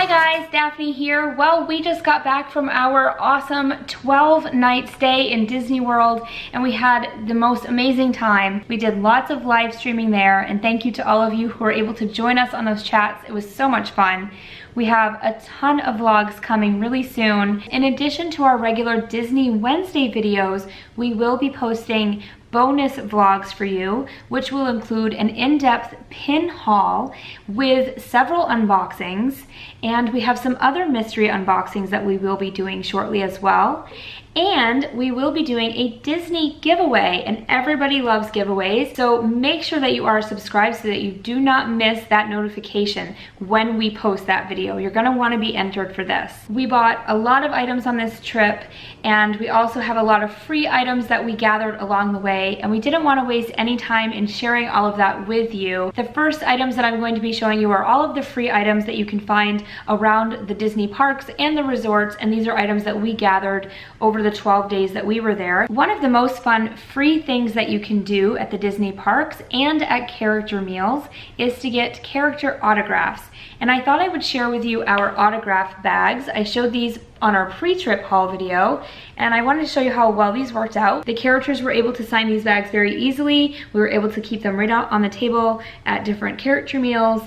Hi guys, Daphne here. Well, we just got back from our awesome 12-night stay in Disney World and we had the most amazing time. We did lots of live streaming there, and thank you to all of you who were able to join us on those chats. It was so much fun. We have a ton of vlogs coming really soon. In addition to our regular Disney Wednesday videos, we will be posting bonus vlogs for you, which will include an in-depth pin haul with several unboxings, and we have some other mystery unboxings that we will be doing shortly as well. And we will be doing a Disney giveaway, and everybody loves giveaways, so make sure that you are subscribed so that you do not miss that notification when we post that video. You're gonna wanna be entered for this. We bought a lot of items on this trip, and we also have a lot of free items that we gathered along the way, and we didn't wanna waste any time in sharing all of that with you. The first items that I'm going to be showing you are all of the free items that you can find around the Disney parks and the resorts, and these are items that we gathered over the 12 days that we were there. One of the most fun free things that you can do at the Disney parks and at character meals is to get character autographs. And I thought I would share with you our autograph bags. I showed these on our pre-trip haul video, and I wanted to show you how well these worked out. The characters were able to sign these bags very easily. We were able to keep them right out on the table at different character meals,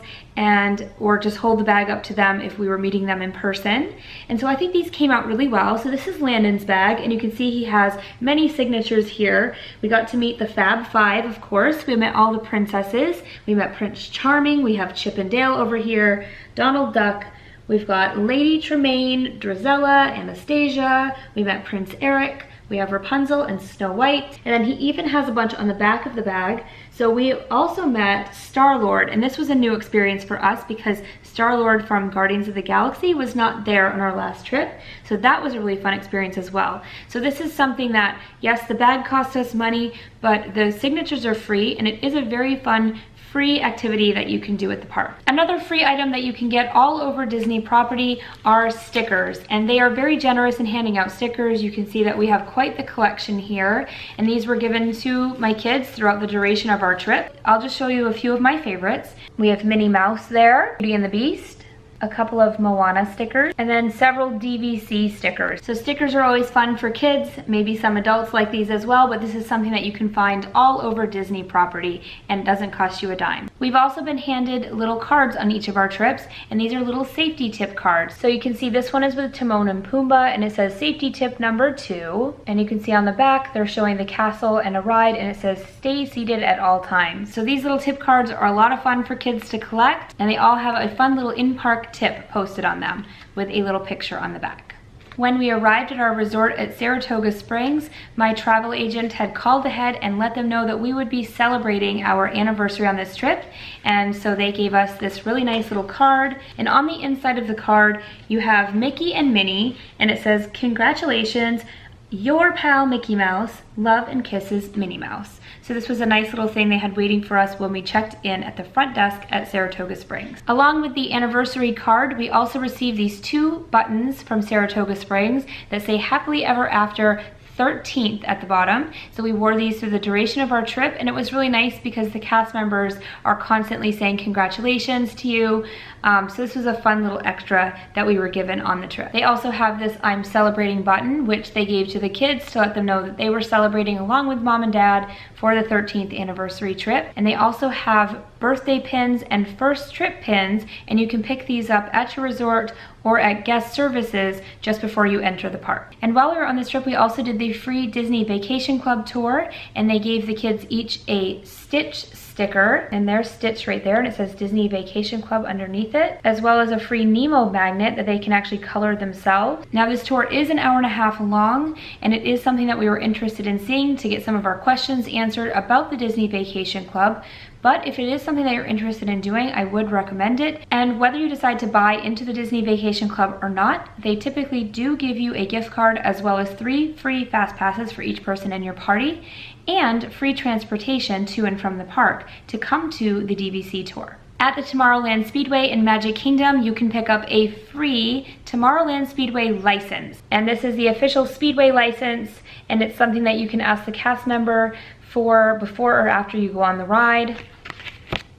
or just hold the bag up to them if we were meeting them in person. And so I think these came out really well. So this is Landon's bag, and you can see he has many signatures here. We got to meet the Fab Five, of course. We met all the princesses. We met Prince Charming. We have Chip and Dale over here, Donald Duck. We've got Lady Tremaine, Drizella, Anastasia. We met Prince Eric. We have Rapunzel and Snow White. And then he even has a bunch on the back of the bag. So we also met Star-Lord, and this was a new experience for us because Star-Lord from Guardians of the Galaxy was not there on our last trip. So that was a really fun experience as well. So this is something that, yes, the bag cost us money, but the signatures are free, and it is a very fun free activity that you can do at the park. Another free item that you can get all over Disney property are stickers, and they are very generous in handing out stickers. You can see that we have quite the collection here, and these were given to my kids throughout the duration of our trip. I'll just show you a few of my favorites. We have Minnie Mouse there, Beauty and the Beast, a couple of Moana stickers, and then several DVC stickers. So stickers are always fun for kids. Maybe some adults like these as well, but this is something that you can find all over Disney property and it doesn't cost you a dime. We've also been handed little cards on each of our trips, and these are little safety tip cards. So you can see this one is with Timon and Pumbaa, and it says safety tip number 2. And you can see on the back, they're showing the castle and a ride, and it says stay seated at all times. So these little tip cards are a lot of fun for kids to collect, and they all have a fun little in-park tip posted on them with a little picture on the back. When we arrived at our resort at Saratoga Springs, my travel agent had called ahead and let them know that we would be celebrating our anniversary on this trip, and so they gave us this really nice little card, and on the inside of the card you have Mickey and Minnie, and it says, "Congratulations, your pal Mickey Mouse, love and kisses, Minnie Mouse." So this was a nice little thing they had waiting for us when we checked in at the front desk at Saratoga Springs. Along with the anniversary card, we also received these 2 buttons from Saratoga Springs that say Happily Ever After 13th at the bottom. So we wore these through the duration of our trip, and it was really nice because the cast members are constantly saying congratulations to you. So this was a fun little extra that we were given on the trip. They also have this I'm celebrating button, which they gave to the kids to let them know that they were celebrating along with mom and dad for the 13th anniversary trip. And they also have birthday pins and first trip pins, and you can pick these up at your resort or at guest services just before you enter the park. And while we were on this trip, we also did the free Disney Vacation Club tour, and they gave the kids each a Stitch sticker, and there's Stitch right there, and it says Disney Vacation Club underneath it, as well as a free Nemo magnet that they can actually color themselves. Now this tour is an hour-and-a-half long, and it is something that we were interested in seeing to get some of our questions answered about the Disney Vacation Club. But if it is something that you're interested in doing, I would recommend it. And whether you decide to buy into the Disney Vacation Club or not, they typically do give you a gift card as well as 3 free fast passes for each person in your party and free transportation to and from the park to come to the DVC tour. At the Tomorrowland Speedway in Magic Kingdom, you can pick up a free Tomorrowland Speedway license. And this is the official Speedway license, and it's something that you can ask the cast member for before or after you go on the ride.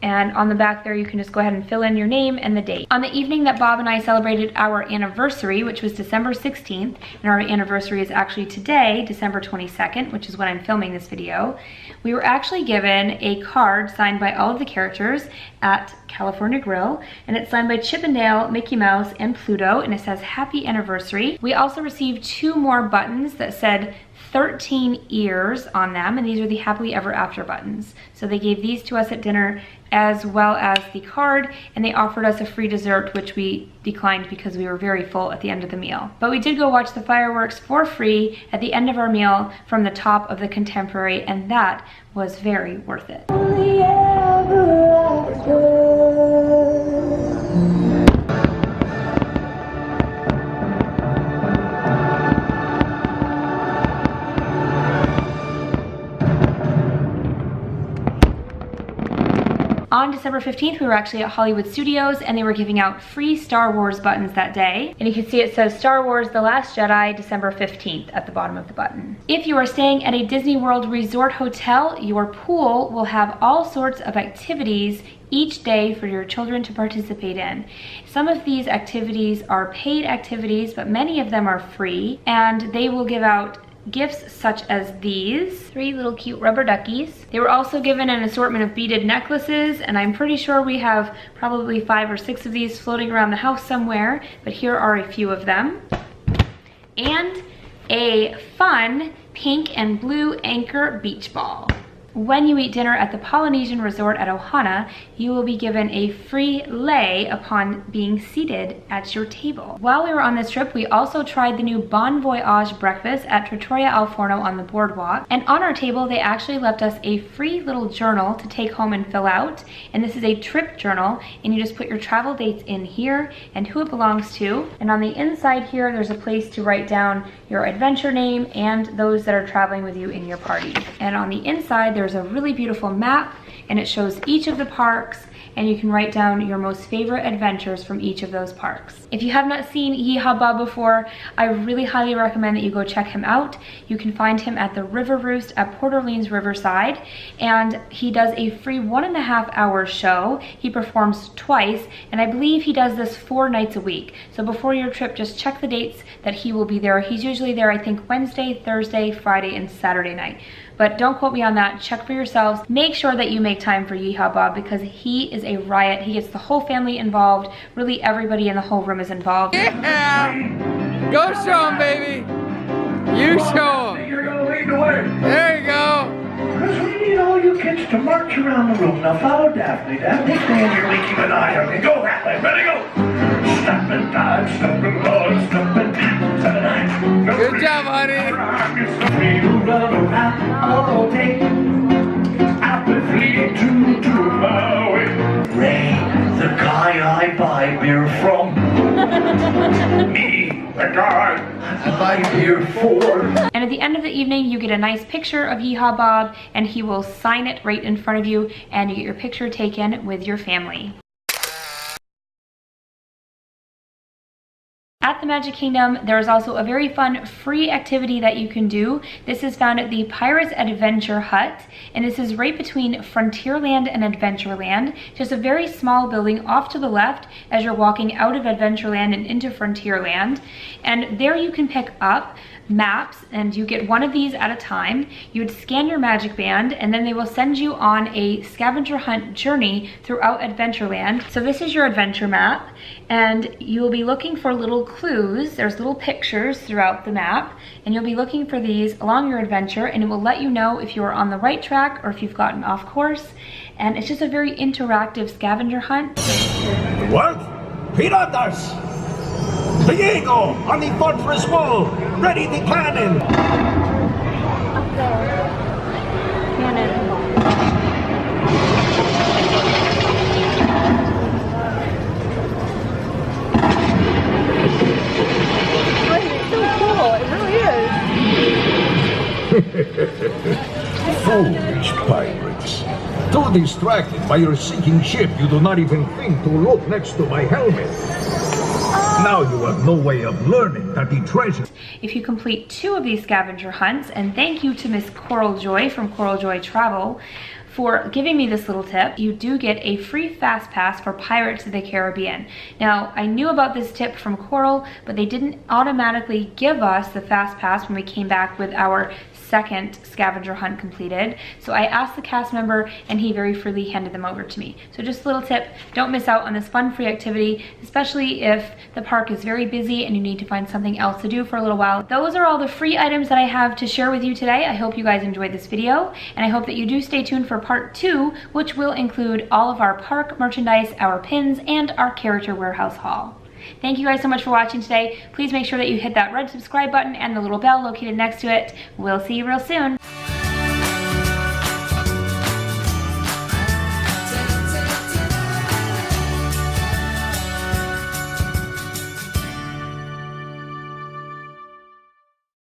And on the back there, you can just go ahead and fill in your name and the date. On the evening that Bob and I celebrated our anniversary, which was December 16th, and our anniversary is actually today, December 22nd, which is when I'm filming this video, we were actually given a card signed by all of the characters at California Grill, and it's signed by Chip and Dale, Mickey Mouse, and Pluto, and it says happy anniversary. We also received 2 more buttons that said 13 ears on them, and these are the happily ever after buttons. So they gave these to us at dinner as well as the card, and they offered us a free dessert, which we declined because we were very full at the end of the meal. But we did go watch the fireworks for free at the end of our meal from the top of the Contemporary, and that was very worth it. On December 15th, we were actually at Hollywood Studios, and they were giving out free Star Wars buttons that day. And you can see it says Star Wars The Last Jedi, December 15th at the bottom of the button. If you are staying at a Disney World Resort hotel, your pool will have all sorts of activities each day for your children to participate in. Some of these activities are paid activities, but many of them are free, and they will give out gifts such as these 3 little cute rubber duckies. They were also given an assortment of beaded necklaces, and I'm pretty sure we have probably 5 or 6 of these floating around the house somewhere, but here are a few of them. And a fun pink and blue anchor beach ball. When you eat dinner at the Polynesian Resort at Ohana, you will be given a free lei upon being seated at your table. While we were on this trip, we also tried the new Bon Voyage breakfast at Trattoria Al Forno on the boardwalk. And on our table, they actually left us a free little journal to take home and fill out. And this is a trip journal, and you just put your travel dates in here and who it belongs to. And on the inside here, there's a place to write down your adventure name and those that are traveling with you in your party. And on the inside, there's a really beautiful map, and it shows each of the parks, and you can write down your most favorite adventures from each of those parks. If you have not seen Hubbub before, I really highly recommend that you go check him out. You can find him at the River Roost at Port Orleans Riverside, and he does a free 1.5 hour show. He performs twice, and I believe he does this 4 nights a week. So before your trip, just check the dates that he will be there. He's usually there, I think, Wednesday, Thursday, Friday, and Saturday night. But don't quote me on that. Check for yourselves. Make sure that you make time for Hubbub because he is a riot. He gets the whole family involved. Really, everybody in the whole room is involved. Yeah! Go show him, baby. You show him. You're gonna lead the way. There you go. Because we need all you kids to march around the room. Now follow Daphne. Daphne, stand here and keep an eye on me. Go, Daphne. Ready, go. Stop and dive, stop and roll, stop and dive, stop and dive. Good job, honey. We will run around all day. I've been fleeing to Maui. Ray, the guy I buy beer from. Me, the guy I buy beer for. And at the end of the evening, you get a nice picture of Hubbub, and he will sign it right in front of you, and you get your picture taken with your family. At the Magic Kingdom, there is also a very fun free activity that you can do. This is found at the Pirates Adventure Hut, and this is right between Frontierland and Adventureland. Just a very small building off to the left as you're walking out of Adventureland and into Frontierland. And there you can pick up maps, and you get one of these at a time. You would scan your magic band, and then they will send you on a scavenger hunt journey throughout Adventureland. So this is your adventure map, and you will be looking for little clues. There's little pictures throughout the map, and you'll be looking for these along your adventure, and it will let you know if you are on the right track or if you've gotten off course. And it's just a very interactive scavenger hunt. What? Piratas! Diego, on the fortress wall! Ready the cannon! Foolish pirates. Too distracted by your sinking ship, you do not even think to look next to my helmet. Now you have no way of learning that the treasure... If you complete 2 of these scavenger hunts, and thank you to Miss Coral Joy from Coral Joy Travel for giving me this little tip. You do get a free fast pass for Pirates of the Caribbean. Now, I knew about this tip from Coral, but they didn't automatically give us the fast pass when we came back with our second scavenger hunt completed. So I asked the cast member and he very freely handed them over to me. So just a little tip, don't miss out on this fun free activity, especially if the park is very busy and you need to find something else to do for a little while. Those are all the free items that I have to share with you today. I hope you guys enjoyed this video, and I hope that you do stay tuned for part 2, which will include all of our park merchandise, our pins, and our character warehouse haul. Thank you guys so much for watching today. Please make sure that you hit that red subscribe button and the little bell located next to it. We'll see you real soon.